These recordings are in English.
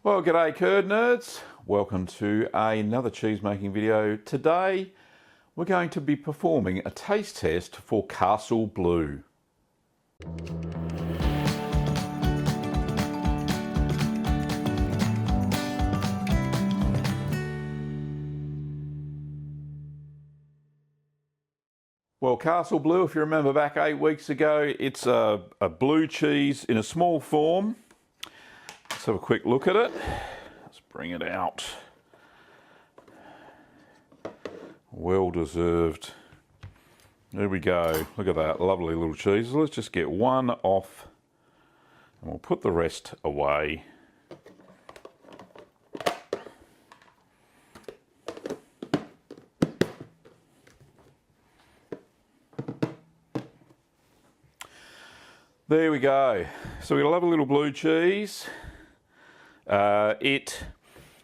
Well, g'day curd nerds. Welcome to another cheese making video. Today we're going to be performing a taste test for Castle Blue. Well, Castle Blue, if you remember back 8 weeks ago, it's a blue cheese in a small form. Let's have a quick look at it. Let's bring it out. Well deserved. There we go. Look at that lovely little cheese. Let's just get one off and we'll put the rest away. There we go. So we love a little blue cheese. It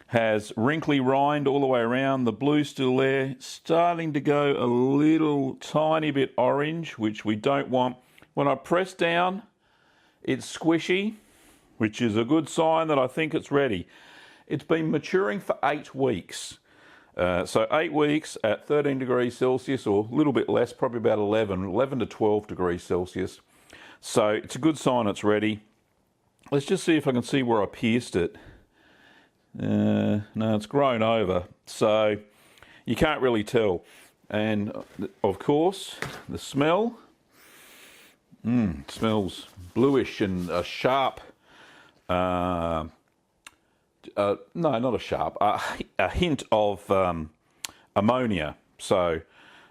has wrinkly rind all the way around. The blue's still there, starting to go a little tiny bit orange, which we don't want. When I press down, it's squishy, which is a good sign that I think it's ready. It's been maturing for 8 weeks. So 8 weeks at 13 degrees Celsius, or a little bit less, probably about 11 to 12 degrees Celsius. So it's a good sign it's ready. Let's just see if I can see where I pierced it. No, it's grown over, so you can't really tell. And of course, the smell. Smells bluish and a sharp. No, not a sharp. A hint of ammonia. So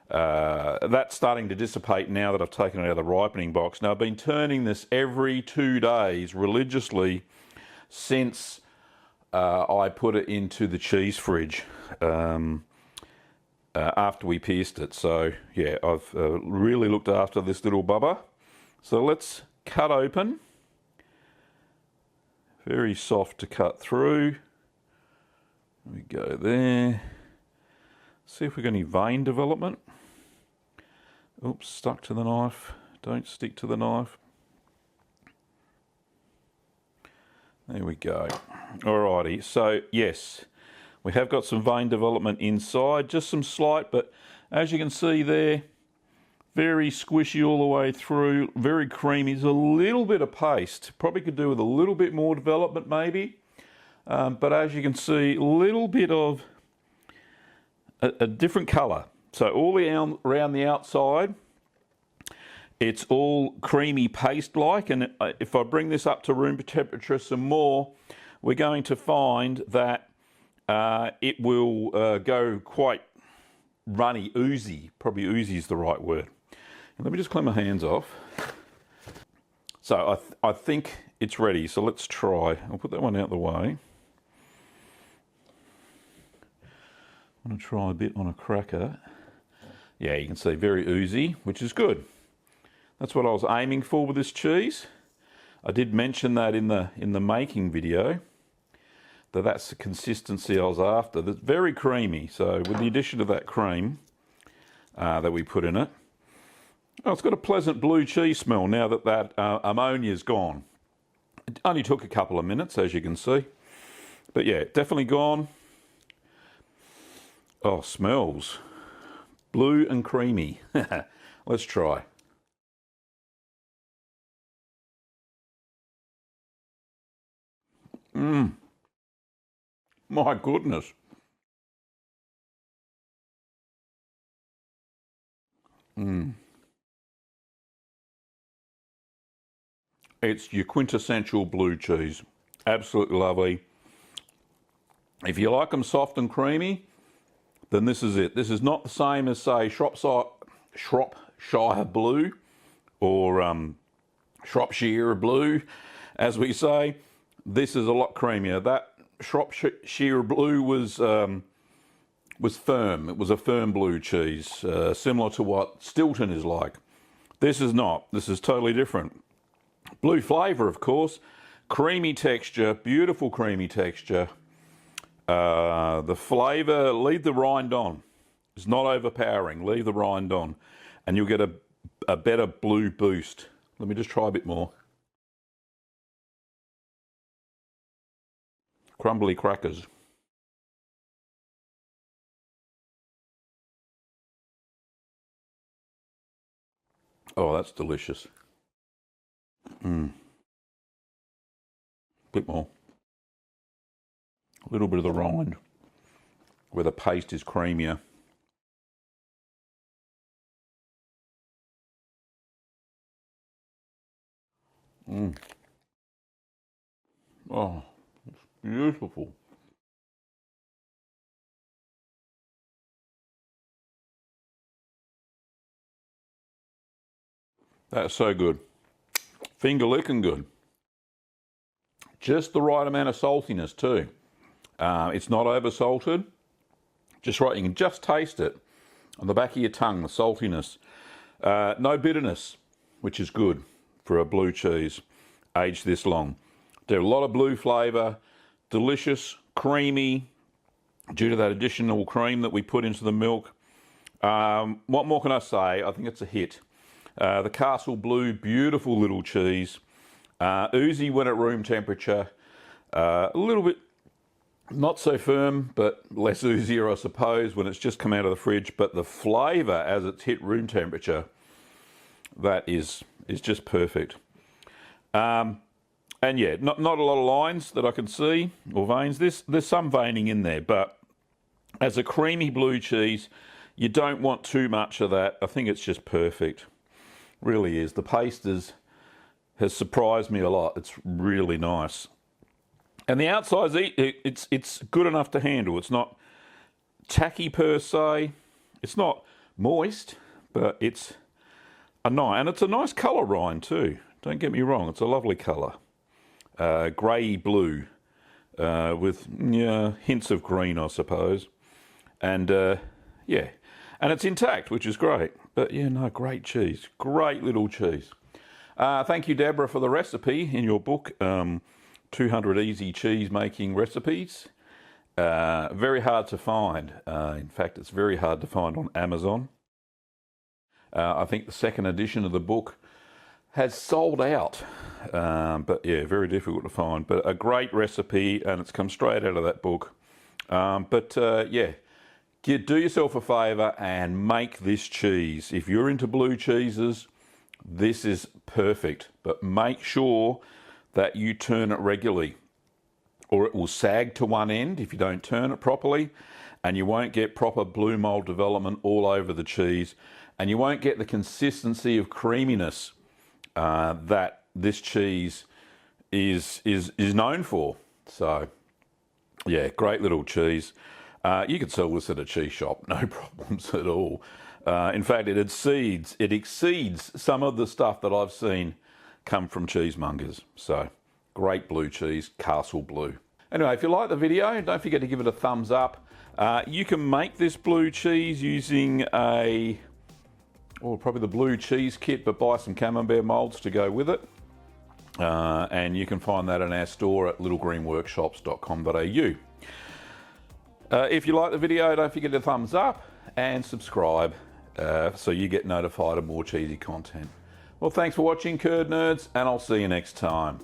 that's starting to dissipate now that I've taken it out of the ripening box. Now I've been turning this every 2 days religiously since I put it into the cheese fridge after we pierced it. So yeah, I've really looked after this little bubba. So let's cut open. Very soft to cut through. There we go there. See if we got any vein development. Oops, stuck to the knife. Don't stick to the knife. There we go. Alrighty, so yes, we have got some vein development inside, just some slight, but as you can see there, very squishy all the way through, very creamy. There's a little bit of paste. Probably could do with a little bit more development maybe, but as you can see, a little bit of a different colour. So all around the outside, it's all creamy paste-like, and if I bring this up to room temperature some more, we're going to find that it will go quite runny, oozy. Probably oozy is the right word. And let me just clean my hands off. So I think it's ready, so let's try. I'll put that one out of the way. I'm going to try a bit on a cracker. Yeah, you can see very oozy, which is good. That's what I was aiming for with this cheese. I did mention that in the making video, that's the consistency I was after. That's very creamy. So with the addition of that cream that we put in it, oh, it's got a pleasant blue cheese smell now that ammonia's gone. It only took a couple of minutes, as you can see. But yeah, definitely gone. Oh, smells blue and creamy. Let's try. My goodness. It's your quintessential blue cheese. Absolutely lovely. If you like them soft and creamy, then this is it. This is not the same as, say, Shropshire Blue or Shropshire Blue, as we say. This is a lot creamier. That Shropshire Blue was firm. It was a firm blue cheese, similar to what Stilton is like. This is not. This is totally different. Blue flavour, of course. Creamy texture, beautiful creamy texture. The flavour, leave the rind on. It's not overpowering. Leave the rind on, and you'll get a better blue boost. Let me just try a bit more. crumbly crackers. Oh, that's delicious. Bit more. A little bit of the rind, where the paste is creamier. Oh, it's beautiful. That's so good. Finger licking good. Just the right amount of saltiness too. It's not over salted. Just right, you can just taste it on the back of your tongue, the saltiness. No bitterness, which is good for a blue cheese aged this long. There's a lot of blue flavour, delicious, creamy, due to that additional cream that we put into the milk. What more can I say? I think it's a hit. The Castle Blue, beautiful little cheese. Oozy when at room temperature. A little bit not so firm, but less oozier, I suppose, when it's just come out of the fridge. But the flavour as it's hit room temperature, that is just perfect. And yeah, not a lot of lines that I can see, or veins. There's some veining in there, but as a creamy blue cheese, you don't want too much of that. I think it's just perfect. Really is. The paste has surprised me a lot. It's really nice. And the outside's it's good enough to handle. It's not tacky per se. It's not moist, but it's a nice, and it's a nice colour rind too. Don't get me wrong. It's a lovely colour, grey blue, with hints of green, I suppose. And yeah, and it's intact, which is great. But yeah, no, great cheese, great little cheese. Thank you, Deborah, for the recipe in your book. 200 easy cheese making recipes. Very hard to find. In fact, it's very hard to find on Amazon. I think the second edition of the book has sold out. But yeah, very difficult to find. But a great recipe, and it's come straight out of that book. Yeah, do yourself a favour and make this cheese. If you're into blue cheeses, this is perfect. But make sure that you turn it regularly, or it will sag to one end if you don't turn it properly, and you won't get proper blue mold development all over the cheese, and you won't get the consistency of creaminess that this cheese is known for. So yeah, great little cheese. You could sell this at a cheese shop, no problems at all. In fact, it exceeds some of the stuff that I've seen come from cheesemongers. So great blue cheese, Castle Blue. Anyway, if you like the video, don't forget to give it a thumbs up. You can make this blue cheese using probably the blue cheese kit, but buy some camembert molds to go with it. And you can find that in our store at littlegreenworkshops.com.au. If you like the video, don't forget to thumbs up and subscribe so you get notified of more cheesy content. Well, thanks for watching, Curd Nerds, and I'll see you next time.